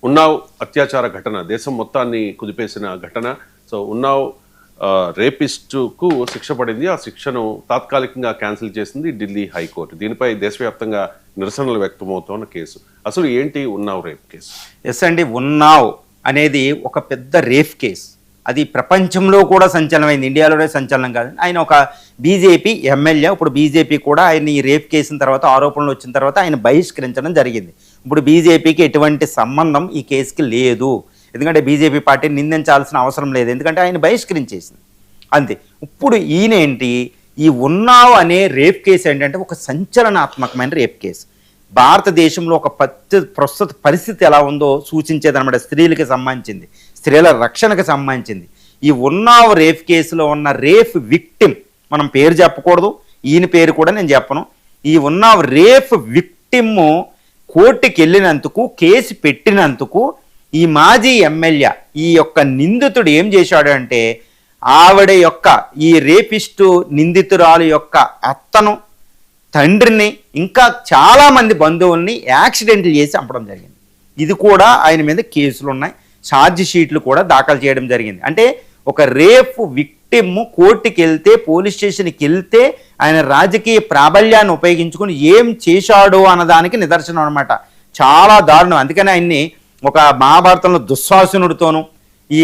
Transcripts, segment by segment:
ఉన్నావ్ అత్యాచార ఘటన దేశం మొత్తాన్ని కుదిపేసిన ఘటన. సో ఉన్నావ్ రేపిస్టుకు శిక్ష పడింది. ఆ శిక్షను తాత్కాలికంగా క్యాన్సిల్ చేసింది ఢిల్లీ హైకోర్టు. దీనిపై దేశవ్యాప్తంగా నిరసనలు వ్యక్తమవుతున్న కేసు. అసలు ఏంటి ఉన్నావ్ రేప్ కేసు? ఎస్ అండి, ఉన్నావ్ అనేది ఒక పెద్ద రేప్ కేసు. అది ప్రపంచంలో కూడా సంచలనమైంది, ఇండియాలోనే సంచలనం కాదు. ఆయన ఒక బీజేపీ ఎమ్మెల్యే. ఇప్పుడు బీజేపీ కూడా ఆయన ఈ రేప్ కేసిన తర్వాత, ఆరోపణలు వచ్చిన తర్వాత ఆయన బహిష్కరించడం జరిగింది. ఇప్పుడు బీజేపీకి ఎటువంటి సంబంధం ఈ కేసుకి లేదు. ఎందుకంటే బీజేపీ పార్టీని నిందించాల్సిన అవసరం లేదు, ఎందుకంటే ఆయన బహిష్కరించేసింది అంతే. ఇప్పుడు ఈయనేంటి, ఈ ఉన్నావ్ అనే రేప్ కేసు ఏంటంటే ఒక సంచలనాత్మకమైన రేప్ కేసు. భారతదేశంలో ఒక ప్రస్తుత పరిస్థితి ఎలా ఉందో సూచించేదన్నమాట. స్త్రీలకు సంబంధించింది, స్త్రీల రక్షణకు సంబంధించింది. ఈ ఉన్నావ్ రేప్ కేసులో ఉన్న రేప్ విక్టిమ్, మనం పేరు చెప్పకూడదు, ఈయన పేరు కూడా నేను చెప్పను. ఈ ఉన్నావ్ రేప్ విక్టిమ్ కోర్టుకి వెళ్ళినందుకు, కేసు పెట్టినందుకు ఈ మాజీ ఎమ్మెల్యే, ఈ యొక్క నిందితుడు ఏం చేశాడు అంటే, ఆవిడ యొక్క ఈ రేపిస్టు నిందితురాలు యొక్క అత్తను, తండ్రిని, ఇంకా చాలామంది బంధువుల్ని యాక్సిడెంట్లు చేసి చంపడం జరిగింది. ఇది కూడా ఆయన మీద కేసులు ఉన్నాయి, ఛార్జ్ షీట్లు కూడా దాఖలు చేయడం జరిగింది. అంటే ఒక రేప్ విక్టిమ్ కోర్టుకి వెళ్తే, పోలీస్ స్టేషన్కి వెళ్తే ఆయన రాజకీయ ప్రాబల్యాన్ని ఉపయోగించుకుని ఏం చేశాడో అన్నదానికి నిదర్శనం అనమాట. చాలా దారుణం. అందుకని ఆయన్ని ఒక మహాభారతంలో దుశ్శాసనుడితోనూ, ఈ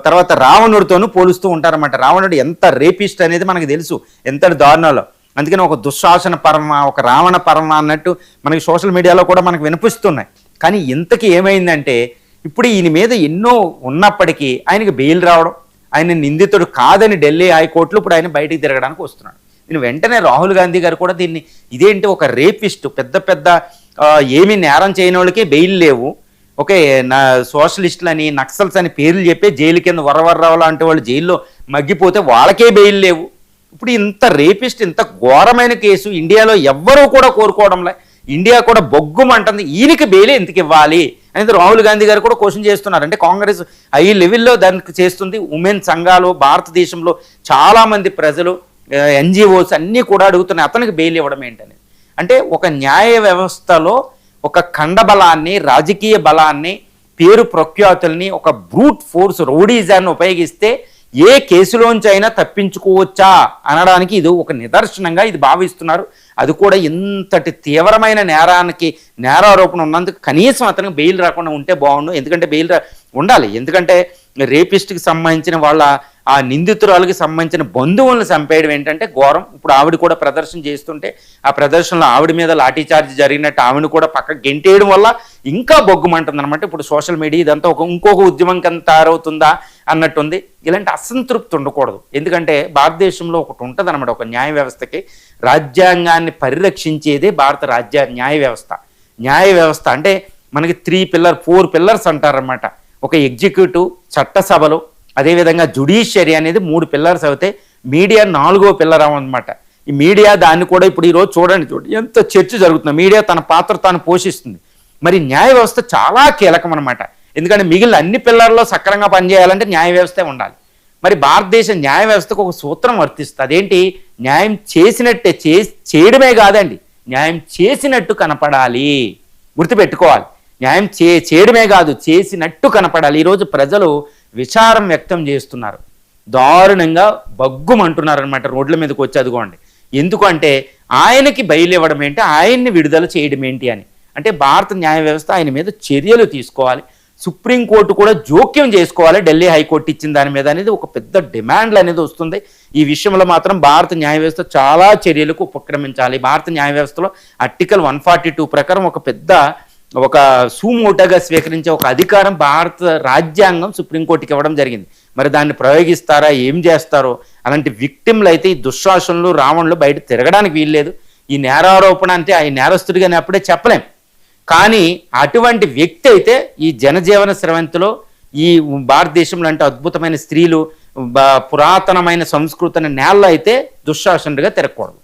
తర్వాత రావణుడితోనూ పోలుస్తూ ఉంటారన్నమాట. రావణుడు ఎంత రేపిస్ట్ అనేది మనకు తెలుసు, ఎంత దారుణాలో. అందుకని ఒక దుశ్శాసన పరమ, ఒక రావణ పరమ అన్నట్టు మనకి సోషల్ మీడియాలో కూడా మనకు వినిపిస్తున్నాయి. కానీ ఇంతకీ ఏమైందంటే, ఇప్పుడు ఈయన మీద ఎన్నో ఉన్నప్పటికీ ఆయనకి బెయిల్ రావడం, ఆయన నిందితుడు కాదని ఢిల్లీ హైకోర్టులో ఇప్పుడు ఆయన బయటికి తిరగడానికి వస్తున్నాడు. దీని వెంటనే రాహుల్ గాంధీ గారు కూడా దీన్ని, ఇదేంటి ఒక రేపిస్ట్, పెద్ద పెద్ద ఏమీ నేరం చేయని వాళ్ళకే బెయిల్ లేవు, ఓకే సోషలిస్టులు అని, నక్సల్స్ అని పేర్లు చెప్పి జైలు కింద వరవర్రావు లాంటి వాళ్ళు జైల్లో మగ్గిపోతే వాళ్ళకే బెయిల్ లేవు. ఇప్పుడు ఇంత రేపిస్ట్, ఇంత ఘోరమైన కేసు ఇండియాలో ఎవ్వరూ కూడా కోరుకోవడంలే. ఇండియా కూడా బొగ్గుమంటుంది, ఈయనకి బెయిల్ ఎందుకు ఇవ్వాలి అనేది రాహుల్ గాంధీ గారు కూడా క్వశ్చన్ చేస్తున్నారు. అంటే కాంగ్రెస్ హై లెవెల్లో దానికి చేస్తుంది. ఉమెన్ సంఘాలు, భారతదేశంలో చాలామంది ప్రజలు, ఎన్జిఓస్ అన్నీ కూడా అడుగుతున్నాయి అతనికి బెయిల్ ఇవ్వడం ఏంటనేది. అంటే ఒక న్యాయ వ్యవస్థలో ఒక ఖండబలాన్ని, రాజకీయ బలాన్ని, పేరు ప్రఖ్యాతుల్ని, ఒక బ్రూట్ ఫోర్స్ రౌడీజాన్ని ఉపయోగిస్తే ఏ కేసులోంచి అయినా తప్పించుకోవచ్చా అనడానికి ఇది ఒక నిదర్శనంగా ఇది భావిస్తున్నారు. అది కూడా ఇంతటి తీవ్రమైన నేరానికి, నేరారోపణ ఉన్నందుకు కనీసం అతనికి బెయిల్ రాకుండా ఉంటే బాగుండు. ఎందుకంటే బెయిల్ ఉండాలి, ఎందుకంటే రేపిస్ట్కి సంబంధించిన వాళ్ళ, ఆ నిందితురాలకి సంబంధించిన బంధువులను చంపేయడం ఏంటంటే ఘోరం. ఇప్పుడు ఆవిడ కూడా ప్రదర్శన చేస్తుంటే ఆ ప్రదర్శనలో ఆవిడ మీద లాఠీచార్జ్ జరిగినట్టు ఆవిడ కూడా పక్కకు గెంటేయడం వల్ల ఇంకా బొగ్గుమంటుంది అనమాట. ఇప్పుడు సోషల్ మీడియా ఇదంతా ఇంకొక ఉద్యమం కింద తయారవుతుందా అన్నట్టుంది. ఇలాంటి అసంతృప్తి ఉండకూడదు. ఎందుకంటే భారతదేశంలో ఒకటి ఉంటుంది అనమాట, ఒక న్యాయ వ్యవస్థకి రాజ్యాంగాన్ని పరిరక్షించేదే భారత న్యాయ వ్యవస్థ. న్యాయ వ్యవస్థ అంటే మనకి 4 పిల్లర్స్ అంటారన్నమాట. ఒక ఎగ్జిక్యూటివ్, చట్టసభలు, అదేవిధంగా జుడిషియరీ అనేది 3 పిల్లర్స్ అవుతాయి. మీడియా 4వ పిల్లర్ అన్నమాట. ఈ మీడియా దాన్ని కూడా ఇప్పుడు ఈరోజు చూడండి ఎంత చర్చ జరుగుతుంది. మీడియా తన పాత్ర తాను పోషిస్తుంది. మరి న్యాయ వ్యవస్థ చాలా కీలకం అనమాట. ఎందుకంటే మిగిలిన అన్ని పిల్లర్లో సక్రమంగా పనిచేయాలంటే న్యాయ వ్యవస్థే ఉండాలి. మరి భారతదేశ న్యాయ వ్యవస్థకు ఒక సూత్రం వర్తిస్తుంది. అదేంటి, న్యాయం చేసినట్టే, చేయడమే కాదండి, న్యాయం చేసినట్టు కనపడాలి. గుర్తుపెట్టుకోవాలి, న్యాయం చేయడమే కాదు, చేసినట్టు కనపడాలి. ఈరోజు ప్రజలు విచారం వ్యక్తం చేస్తున్నారు, దారుణంగా బగ్గుమంటున్నారు అనమాట రోడ్ల మీదకి వచ్చి. అదిగోండి, ఎందుకంటే ఆయనకి బెయిల్ ఇవ్వడం ఏంటి, ఆయన్ని విడుదల చేయడం ఏంటి అని. అంటే భారత న్యాయ వ్యవస్థ ఆయన మీద చర్యలు తీసుకోవాలి, సుప్రీంకోర్టు కూడా జోక్యం చేసుకోవాలి ఢిల్లీ హైకోర్టు ఇచ్చిన దాని మీద అనేది ఒక పెద్ద డిమాండ్లు అనేది వస్తుంది. ఈ విషయంలో మాత్రం భారత న్యాయ వ్యవస్థ చాలా చర్యలకు ఉపక్రమించాలి. భారత న్యాయ వ్యవస్థలో ఆర్టికల్ 142 ప్రకారం ఒక సుమోటోగా స్వీకరించే ఒక అధికారం భారత రాజ్యాంగం సుప్రీంకోర్టుకి ఇవ్వడం జరిగింది. మరి దాన్ని ప్రయోగిస్తారా, ఏం చేస్తారో. అలాంటి విక్టిమ్లు అయితే ఈ దుశ్శాసనులు, రావణులు బయట తిరగడానికి వీల్లేదు. ఈ నేరారోపణ అంటే ఆ నేరస్తుడిగానే అప్పుడే చెప్పలేం. కానీ అటువంటి వ్యక్తి అయితే ఈ జనజీవన స్రవంతిలో, ఈ భారతదేశంలో అంటే అద్భుతమైన స్త్రీలు, పురాతనమైన సంస్కృతిని నేలలో అయితే దుశ్శాసనుడిగా తిరగకూడదు.